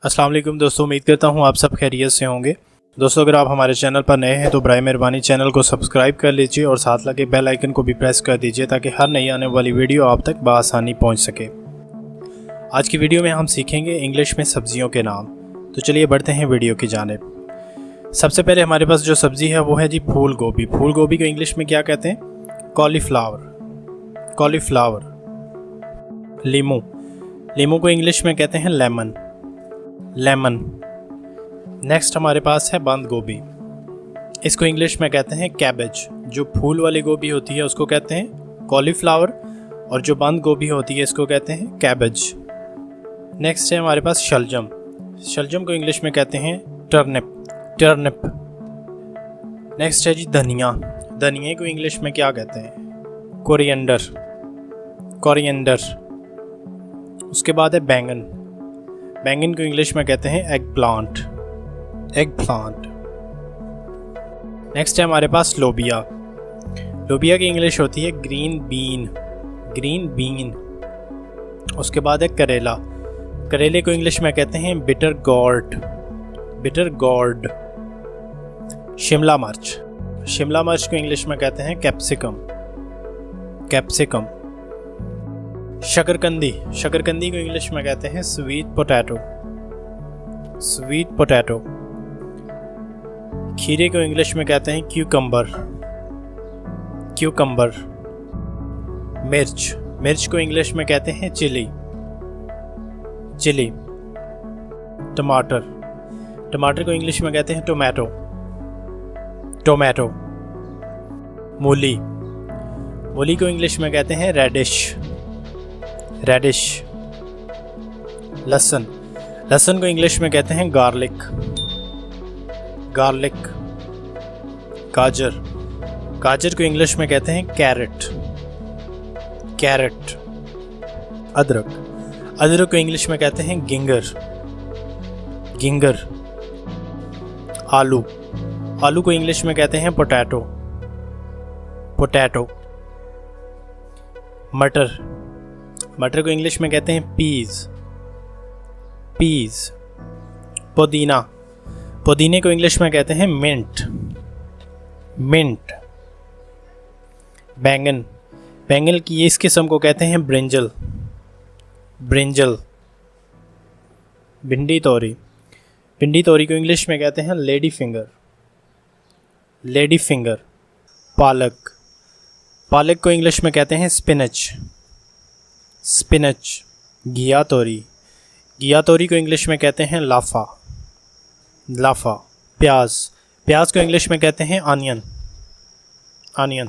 अस्सलाम वालेकुम दोस्तों, उम्मीद करता हूँ आप सब खैरियत से होंगे। दोस्तों, अगर आप हमारे चैनल पर नए हैं तो बराए मेहरबानी चैनल को सब्सक्राइब कर लीजिए और साथ लगे बेल आइकन को भी प्रेस कर दीजिए ताकि हर नई आने वाली वीडियो आप तक बआसानी पहुँच सके। आज की वीडियो में हम सीखेंगे इंग्लिश में सब्जियों के नाम। तो चलिए बढ़ते हैं वीडियो की जानिब। सबसे पहले हमारे पास जो सब्ज़ी है वो है जी फूल गोभी। फूल गोभी को इंग्लिश में क्या कहते हैं? कॉलीफ्लावर। कॉलीफ्लावर। लीमू। लीमू को इंग्लिश में कहते हैं लेमन। लेमन। नेक्स्ट हमारे पास है बंद गोभी। इसको इंग्लिश में कहते हैं कैबेज। जो फूल वाली गोभी होती है उसको कहते हैं कॉलीफ्लावर और जो बंद गोभी होती है इसको कहते हैं कैबेज। नेक्स्ट है हमारे पास शलजम। शलजम को इंग्लिश में कहते हैं टर्निप। टर्निप। नेक्स्ट है जी धनिया। धनिया को इंग्लिश में क्या कहते हैं? कोरिएंडर। कोरिएंडर। उसके बाद है बैंगन। बैंगन को इंग्लिश में कहते हैं egg plant. Egg plant. Next है हमारे पास लोबिया। लोबिया की इंग्लिश होती है ग्रीन बीन। Green been. उसके बाद है करेला। करेले को इंग्लिश में कहते हैं bitter gourd. Bitter gourd. Shimla मिर्च। शिमला मिर्च को इंग्लिश में कहते हैं कैप्सिकम। कैप्सिकम। शकरकंदी। शकरकंदी को इंग्लिश में कहते हैं स्वीट पोटैटो। Sweet potato. खीरे को इंग्लिश में कहते हैं क्यूकम्बर। क्यूकम्बर। मिर्च। मिर्च को इंग्लिश में कहते हैं चिली। चिली। टमाटर। टमाटर को इंग्लिश में कहते हैं टोमेटो। टोमेटो। मूली। मूली को इंग्लिश में कहते हैं रेडिश। रेडिश। लहसुन। लहसुन को इंग्लिश में कहते हैं गार्लिक। गार्लिक। गाजर। गाजर को इंग्लिश में कहते हैं कैरेट। कैरेट। अदरक। अदरक को इंग्लिश में कहते हैं गिंगर। गिंगर। आलू। आलू को इंग्लिश में कहते हैं पोटैटो। पोटैटो। मटर। मटर को इंग्लिश में कहते हैं पीज। पीज। पुदीना। पुदीने को इंग्लिश में कहते हैं मिंट। मिंट। बैंगन। बैंगन की इस किस्म को कहते हैं ब्रिंजल। ब्रिंजल। भिंडी तोरी। भिंडी तोरी को इंग्लिश में कहते हैं लेडी फिंगर। Lady finger. पालक। पालक को इंग्लिश में कहते हैं स्पिनच। स्पिनच। घिया तोरी। घिया तोरी को इंग्लिश में कहते हैं लाफा। लाफा। प्याज। प्याज को इंग्लिश में कहते हैं अनियन। अनियन।